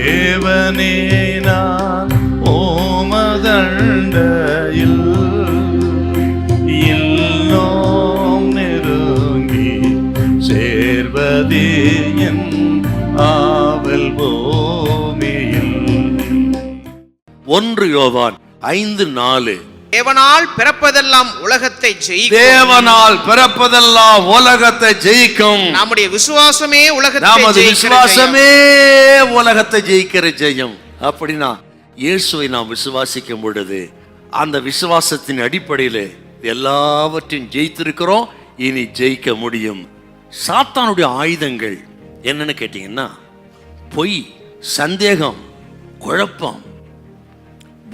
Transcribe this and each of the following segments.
தேவனே நான் ஓமதண்டையில் இன்னும் நெருங்கி சேர்வதே என் ஆவல் பூமியில். 1 யோவான் 5:4. தேவனால் பிறப்பதெல்லாம் உலகத்தை ஜெயிக்கும். தேவனால் பிறப்பதெல்லாம் உலகத்தை ஜெயிக்கும். நம்முடைய விசுவாசமே உலகத்தை உலகத்தை ஜெயிக்கிற ஜெயம். அப்படின்னா இயேசுவை நாம் விசுவாசிக்கும் பொழுது அந்த விசுவாசத்தின் அடிப்படையில் எல்லாவற்றையும் ஜெயித்திருக்கிறோம், இனி ஜெயிக்க முடியும். சாத்தானுடைய ஆயுதங்கள் என்னன்னு கேட்டீங்கன்னா பொய், சந்தேகம், குழப்பம்,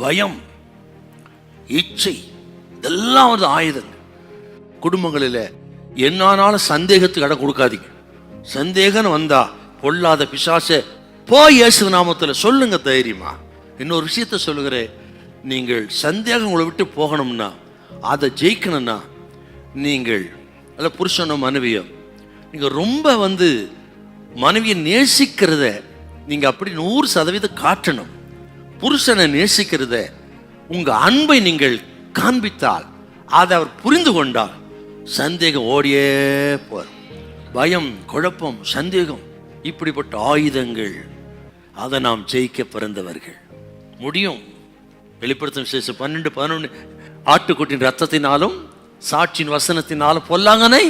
பயம், இச்சை, இதெல்லாம் ஒரு ஆயுதங்கள். குடும்பங்களில் என்னானாலும் சந்தேகத்துக்கு இடம் கொடுக்காதீங்க. சந்தேகம் வந்தா பொல்லாத பிசாசே போய் இயேசு நாமத்தில் சொல்லுங்க தைரியமா. இன்னொரு விஷயத்த சொல்லுகிறேன், நீங்கள் சந்தேகம் உங்களை விட்டு போகணும்னா, அதை ஜெயிக்கணும்னா, நீங்கள் அல்ல புருஷனோ மனைவியோ நீங்கள் ரொம்ப மனைவியை நேசிக்கிறத நீங்கள் அப்படி 100% காட்டணும். புருஷனை நேசிக்கிறத உங்க அன்பை நீங்கள் காண்பித்தால், அதை அவர் புரிந்து கொண்டால் சந்தேகம் ஓடியே போகும். பயம், குழப்பம், சந்தேகம், இப்படிப்பட்ட ஆயுதங்கள், அதை நாம் ஜெயிக்க பிறந்தவர்கள். முடியும். வெளிப்படுத்தும் விசேஷம் 12:11 ஆட்டுக்குட்டின் ரத்தத்தினாலும் சாட்சியின் வசனத்தினாலும் பொல்லாங்கனை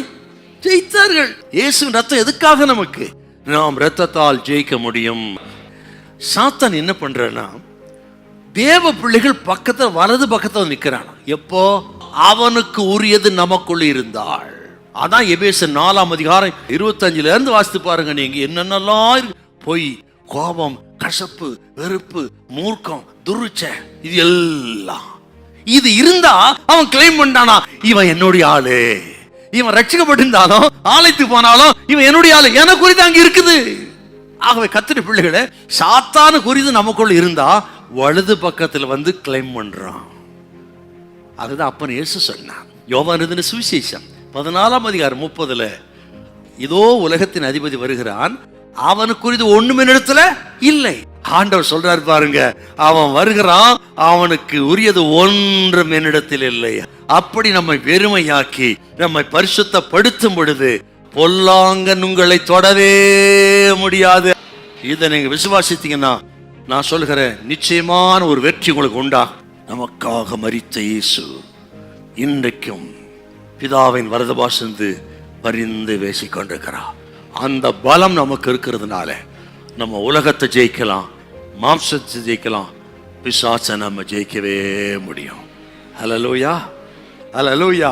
ஜெயித்தார்கள். இயேசுவின் ரத்தம் எதுக்காக? நமக்கு நாம் ரத்தத்தால் ஜெயிக்க முடியும். சாத்தான் என்ன பண்றனா, தேவ பிள்ளைகள் பக்கத்தில் வலது பக்கத்தில் நிற்கிறான். எப்போ? அவனுக்கு உரியது நமக்குள்ள இருந்தாள். அதான் எபேசர் 4:25 வாசித்து பாருங்க. நீங்க என்னென்னலாம் பொய், கோபம், கசப்பு, வெறுப்பு, மூர்க்கம், துருச்சை, இது எல்லாம் இது இருந்தா அவன் கிளைம் பண்ணானா, இவன் என்னுடைய ஆளு. இவன் ரட்சிக்கப்பட்டிருந்தாலும் ஆலயத்துக்கு போனாலும் இவன் என்னுடைய ஆளு, எனக்கு குறித்து அங்க இருக்குது. ஆகவே கர்த்தருடைய பிள்ளைகளை சாத்தானு குறித்து நமக்குள்ள இருந்தா வலது பக்கத்தில் கிளைம் பண்றான். அதுதான் அப்பன் இயேசு சொன்னான். யோவான் எழுதின சுவிசேஷம் 14:30 இதோ உலகத்தின் அதிபதி வருகிறான், அவனுக்கு குறித்து ஒண்ணுமே இடத்துல இல்லை. ஆண்டவர் சொல்றாரு பாருங்க, அவன் வருகிறான், அவனுக்கு உரியது ஒன்றும் என்னிடத்தில் இல்லை. அப்படி நம்மை வெறுமையாக்கி நம்மை பரிசுத்தப்படுத்தும் பொழுது பொல்லாங்கன் உங்களை தொடவே முடியாது. இதை நீங்க விசுவாசித்தீங்கன்னா நான் சொல்கிறேன், நிச்சயமான ஒரு வெற்றி உங்களுக்கு உண்டா. நமக்காக மரித்த இயேசு இன்றைக்கும் பிதாவின் வரதபாசந்து பரிந்து பேசிக்கொண்டிருக்கிறார். அந்த பலம் நமக்கு இருக்கிறதுனால நம்ம உலகத்தை ஜெயிக்கலாம், மாம்சத்தை ஜெயிக்கலாம், பிசாசை நம்ம ஜெயிக்கவே முடியும். ஹல்லேலூயா, ஹல்லேலூயா.